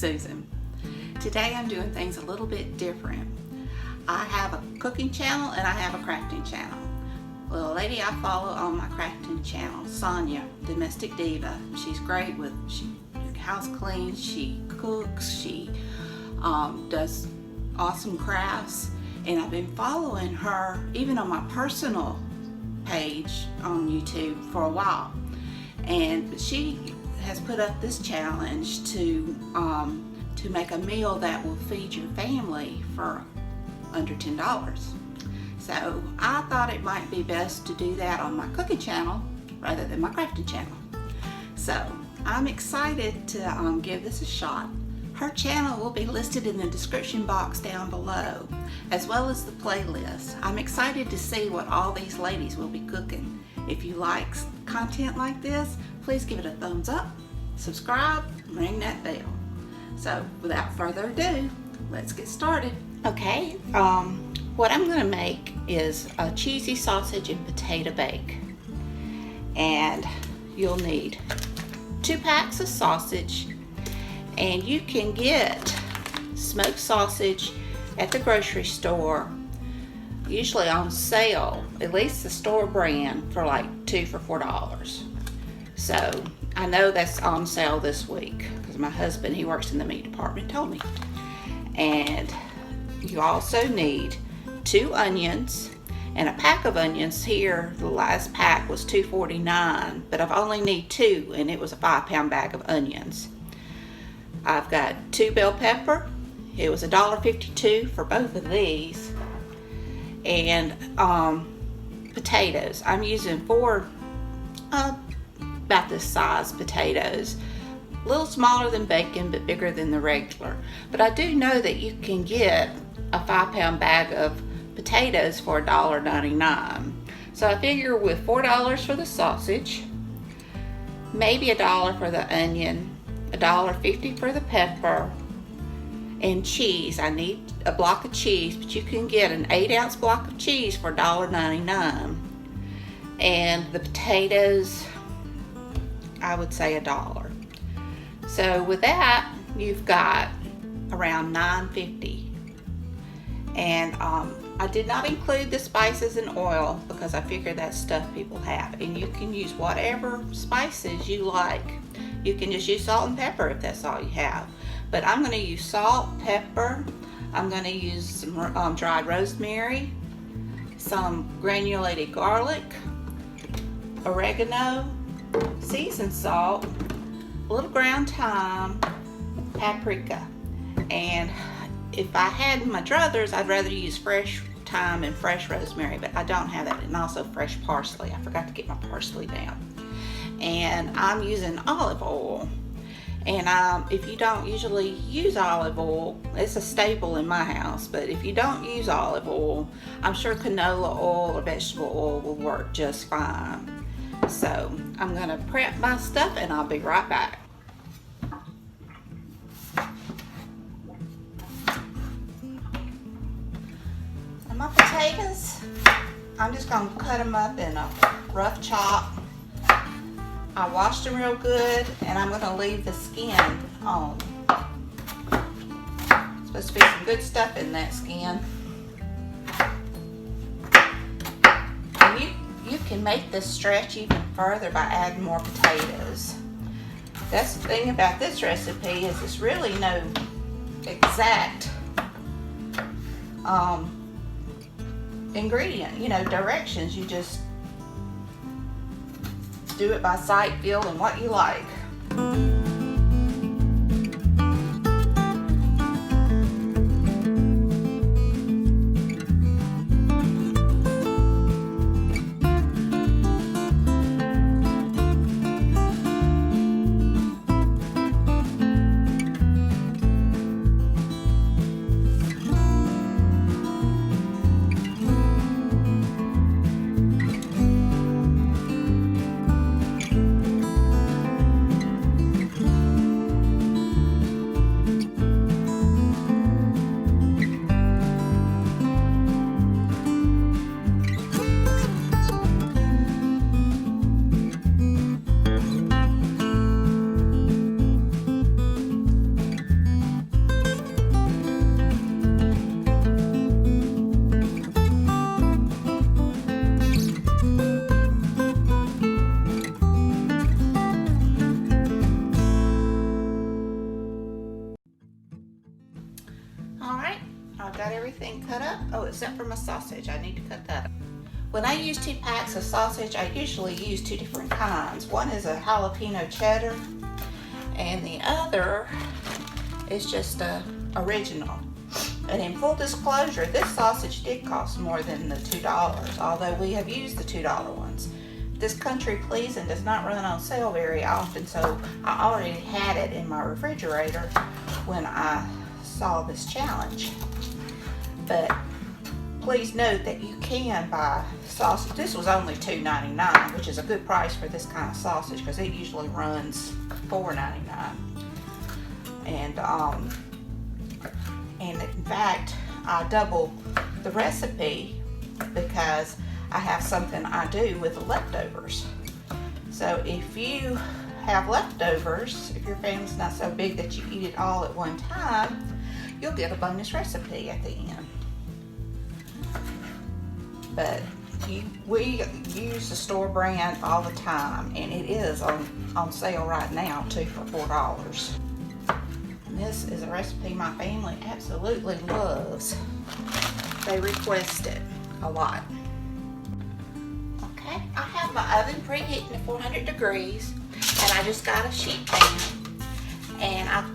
Susan. Today I'm doing things a little bit different. I have a cooking channel and I have a crafting channel. Well, a lady I follow on my crafting channel, Sonia, Domestic Diva, she's great with, she house cleans, she cooks, she does awesome crafts, and I've been following her even on my personal page on YouTube for a while. And she has put up this challenge to make a meal that will feed your family for under $10. So I thought it might be best to do that on my cooking channel rather than my crafting channel. So I'm excited to give this a shot. Her channel will be listed in the description box down below, as well as the playlist. I'm excited to see what all these ladies will be cooking. If you like content like this, please give it a thumbs up, subscribe, ring that bell. So without further ado, let's get started. Okay, what I'm going to make is a cheesy sausage and potato bake. And you'll need 2 packs of sausage, and you can get smoked sausage at the grocery store, usually on sale, at least the store brand, for like 2 for $4. So I know that's on sale this week because my husband, he works in the meat department, told me. And you also need 2 onions, and a pack of onions here, the last pack was $2.49, but I've only need 2, and it was a 5-pound bag of onions. I've got 2 bell pepper. It was $1.52 for both of these. And potatoes. I'm using 4 about this size potatoes. A little smaller than bacon, but bigger than the regular. But I do know that you can get a 5-pound bag of potatoes for $1.99. So I figure with $4 for the sausage, maybe $1 for the onion, $1.50 for the pepper, and cheese. I need a block of cheese, but you can get an 8-ounce block of cheese for $1.99. And the potatoes, I would say $1. So with that, you've got around $9.50. And I did not include the spices and oil because I figured that's stuff people have. And you can use whatever spices you like. You can just use salt and pepper if that's all you have. But I'm going to use salt, pepper. I'm going to use some dried rosemary, some granulated garlic, oregano, seasoned salt, a little ground thyme, paprika. And if I had my druthers, I'd rather use fresh thyme and fresh rosemary, but I don't have that, and also fresh parsley. I forgot to get my parsley down. And I'm using olive oil. And if you don't usually use olive oil, it's a staple in my house, but if you don't use olive oil, I'm sure canola oil or vegetable oil will work just fine. So I'm gonna prep my stuff and I'll be right back. And my potatoes, I'm just gonna cut them up in a rough chop. I washed them real good, and I'm gonna leave the skin on. Supposed to be some good stuff in that skin. And you can make this stretch even further by adding more potatoes. That's the thing about this recipe, is it's really no exact ingredient, directions. You just do it by sight, feel, and what you like. up for my sausage. I need to cut that up. When I use 2 packs of sausage, I usually use 2 different kinds. One is a jalapeno cheddar, and the other is just a original. And in full disclosure, this sausage did cost more than the $2, although we have used the $2 ones. This Country Pleasing does not run on sale very often, so I already had it in my refrigerator when I saw this challenge. But please note that you can buy sausage. This was only $2.99, which is a good price for this kind of sausage because it usually runs $4.99. And in fact, I double the recipe because I have something I do with the leftovers. So if you have leftovers, if your family's not so big that you eat it all at one time, you'll get a bonus recipe at the end. But we use the store brand all the time, and it is on sale right now too for $4. And this is a recipe my family absolutely loves. They request it a lot. Okay, I have my oven preheating to 400 degrees, and I just got a sheet pan, and I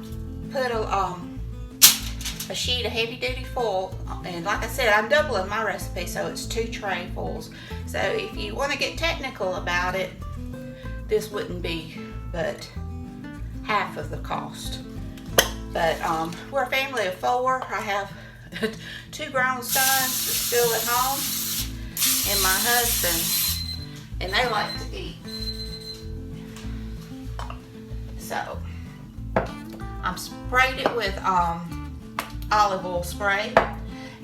put a sheet of heavy duty foil, and like I said, I'm doubling my recipe, so it's 2 tray foils. So if you want to get technical about it, this wouldn't be but half of the cost. But we're a family of 4. I have 2 grown sons still at home, and my husband, and they like to eat. So I'm sprayed it with olive oil spray,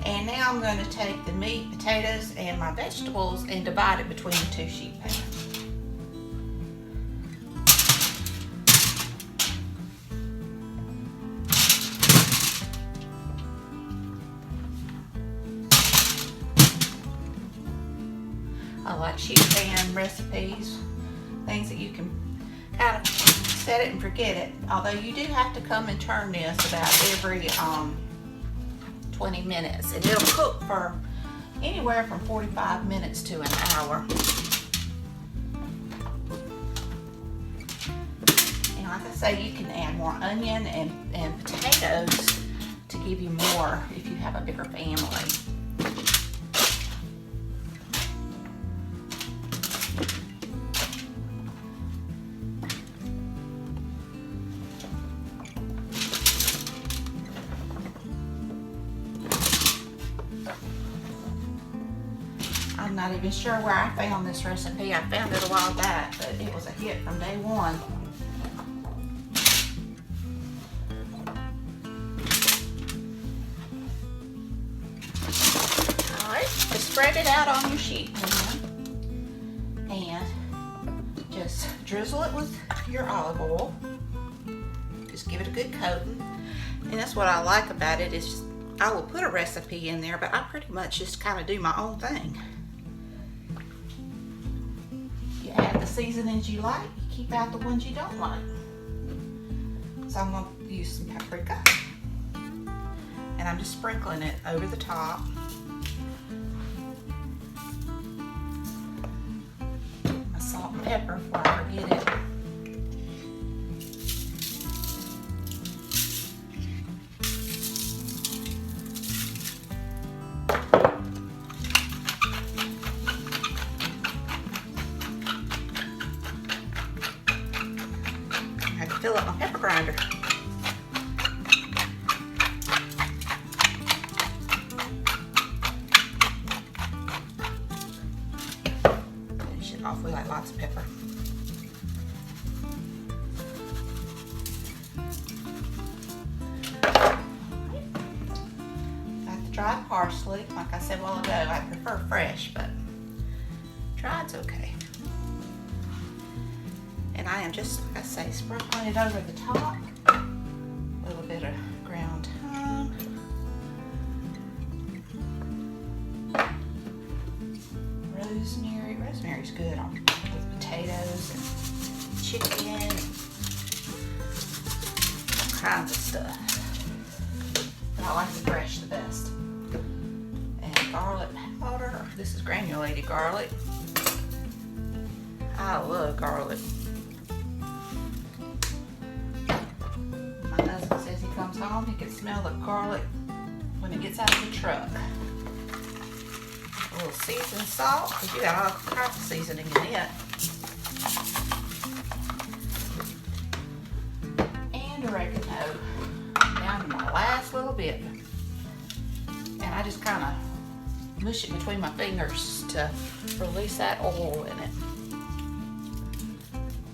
and now I'm going to take the meat, potatoes, and my vegetables and divide it between the 2 sheet pans. I like sheet pan recipes, things that you can kind of set it and forget it. Although you do have to come and turn this about every 20 minutes, and it'll cook for anywhere from 45 minutes to an hour. And like I say, you can add more onion and potatoes to give you more if you have a bigger family. I'm not even sure where I found this recipe. I found it a while back, but it was a hit from day one. Alright, just spread it out on your sheet pan and just drizzle it with your olive oil. Just give it a good coating. And that's what I like about it, is I will put a recipe in there, but I pretty much just kind of do my own thing. You add the seasonings you like, you keep out the ones you don't like. So I'm going to use some paprika, and I'm just sprinkling it over the top. My salt and pepper before I forget it. Fill up my pepper grinder. Finish it off. We like lots of pepper. Got the dried parsley. Like I said a while ago, I prefer fresh, but dried's okay. And I am just, like I say, sprinkling it over the top. A little bit of ground thyme. Rosemary. Rosemary's good on with potatoes and chicken and all kinds of stuff. But I like the fresh the best. And garlic powder. This is granulated garlic. I love garlic. My husband says he comes home, he can smell the garlic when it gets out of the truck. A little seasoned salt, because you got all kinds of seasoning in it. And oregano, down to my last little bit. And I just kind of mush it between my fingers to release that oil in it.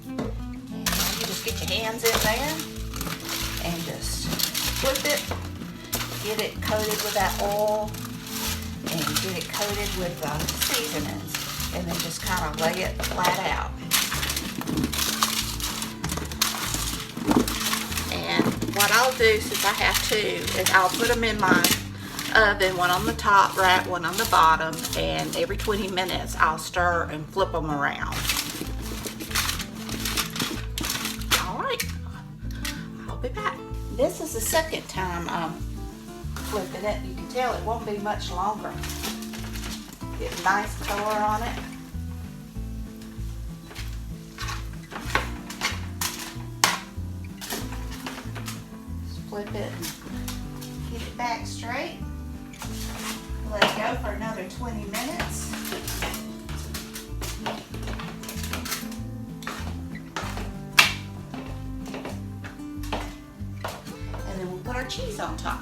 And you just get your hands in there and just flip it, get it coated with that oil and get it coated with the seasonings, and then just kind of lay it flat out. And what I'll do, since I have two, is I'll put them in my oven, one on the top rack, one on the bottom, and every 20 minutes I'll stir and flip them around. All right, I'll be back. This is the second time I'm flipping it. You can tell it won't be much longer. Get a nice color on it. Just flip it and get it back straight. Let it go for another 20 minutes. And then we'll put our cheese on top.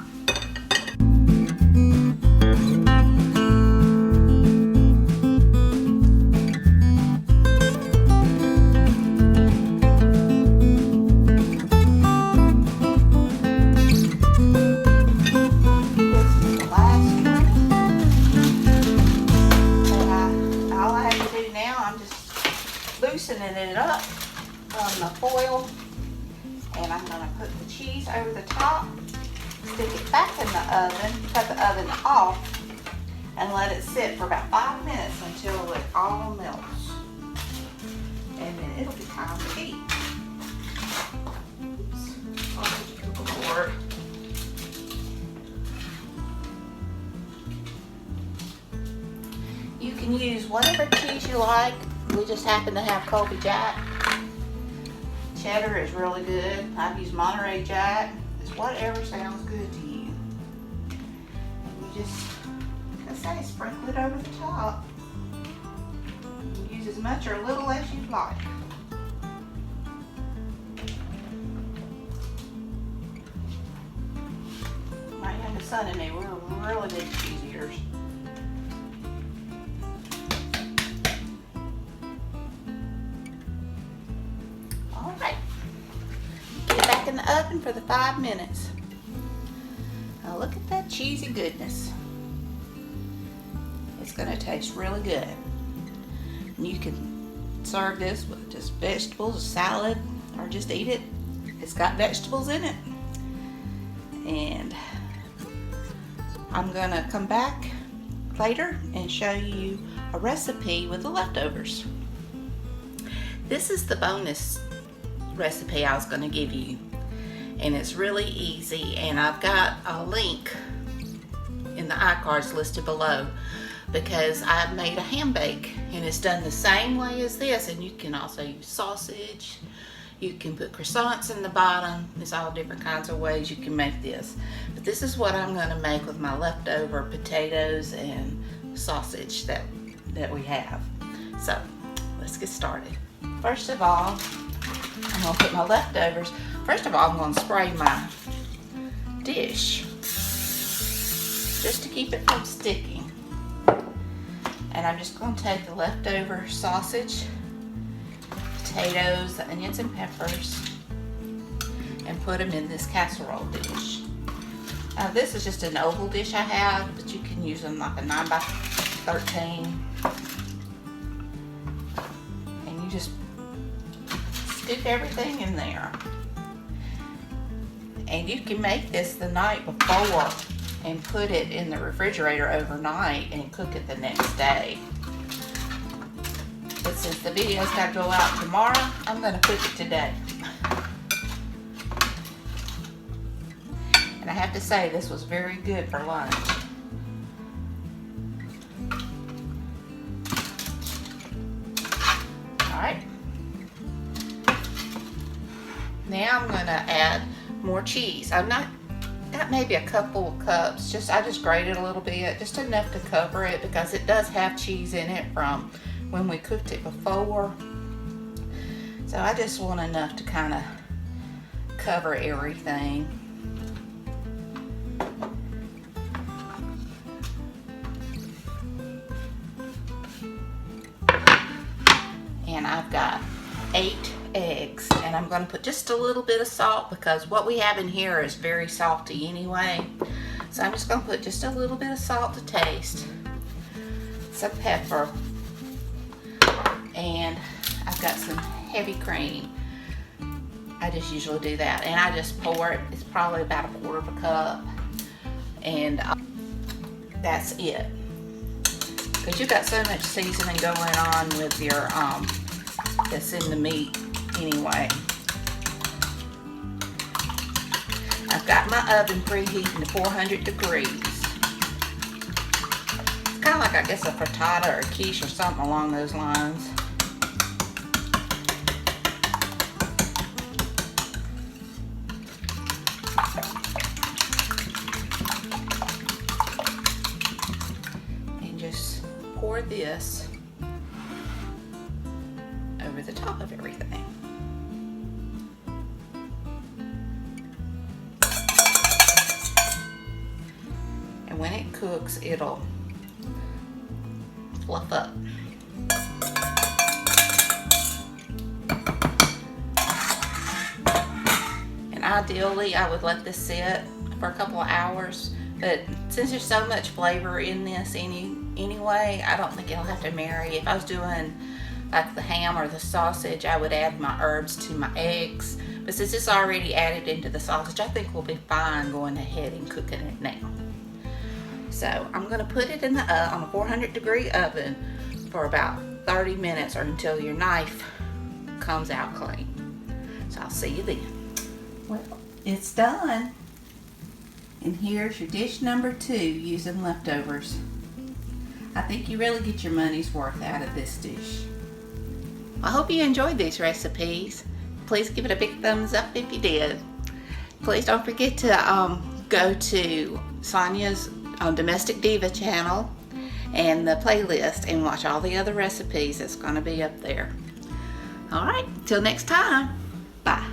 Loosening it up on the foil, and I'm going to put the cheese over the top, stick it back in the oven, cut the oven off, and let it sit for about 5 minutes until it all melts, and then it'll be time to eat. Oops. Board. You can use whatever cheese you like. We just happen to have Colby Jack. Cheddar is really good. I've used Monterey Jack. It's whatever sounds good to you. And you just, like I say, sprinkle it over the top. You use as much or a little as you'd like. My youngest son and me, we're really big cheese eaters. In the oven for the 5 minutes. Now look at that cheesy goodness. It's going to taste really good. And you can serve this with just vegetables, a salad, or just eat it. It's got vegetables in it. And I'm going to come back later and show you a recipe with the leftovers. This is the bonus recipe I was going to give you. And it's really easy, and I've got a link in the iCards listed below because I've made a ham bake, and it's done the same way as this. And you can also use sausage, you can put croissants in the bottom. There's all different kinds of ways you can make this, but this is what I'm going to make with my leftover potatoes and sausage that we have. So let's get started. First of all, I'm going to put my leftovers. First of all, I'm going to spray my dish just to keep it from sticking. And I'm just going to take the leftover sausage, potatoes, the onions and peppers, and put them in this casserole dish. Now this is just an oval dish I have, but you can use them like a 9x13. And you just scoop everything in there. And you can make this the night before and put it in the refrigerator overnight and cook it the next day. But since the video's got to go out tomorrow, I'm going to cook it today. And I have to say, this was very good for lunch. Alright. Now I'm going to add more cheese. I've not got maybe a couple of cups. I just grated a little bit, just enough to cover it because it does have cheese in it from when we cooked it before. So I just want enough to kind of cover everything. And I've got 8 eggs, and I'm going to put just a little bit of salt because what we have in here is very salty anyway. So I'm just going to put just a little bit of salt to taste, some pepper, and I've got some heavy cream. I just usually do that, and I just pour it. It's probably about 1/4 of a cup, and that's it. Because you've got so much seasoning going on with your that's in the meat anyway. I've got my oven preheating to 400 degrees. It's kind of like, I guess, a frittata or a quiche or something along those lines. And just pour this over the top of everything. And when it cooks, it'll fluff up. And ideally, I would let this sit for a couple of hours, but since there's so much flavor in this anyway, I don't think it'll have to marry. If I was doing like the ham or the sausage, I would add my herbs to my eggs. But since it's already added into the sausage, I think we'll be fine going ahead and cooking it now. So I'm going to put it in the on a 400-degree oven for about 30 minutes or until your knife comes out clean. So I'll see you then. Well, it's done. And here's your dish number 2 using leftovers. I think you really get your money's worth out of this dish. I hope you enjoyed these recipes. Please give it a big thumbs up if you did. Please don't forget to go to Sonia's Domestic Diva channel and the playlist and watch all the other recipes that's going to be up there. Alright, till next time. Bye.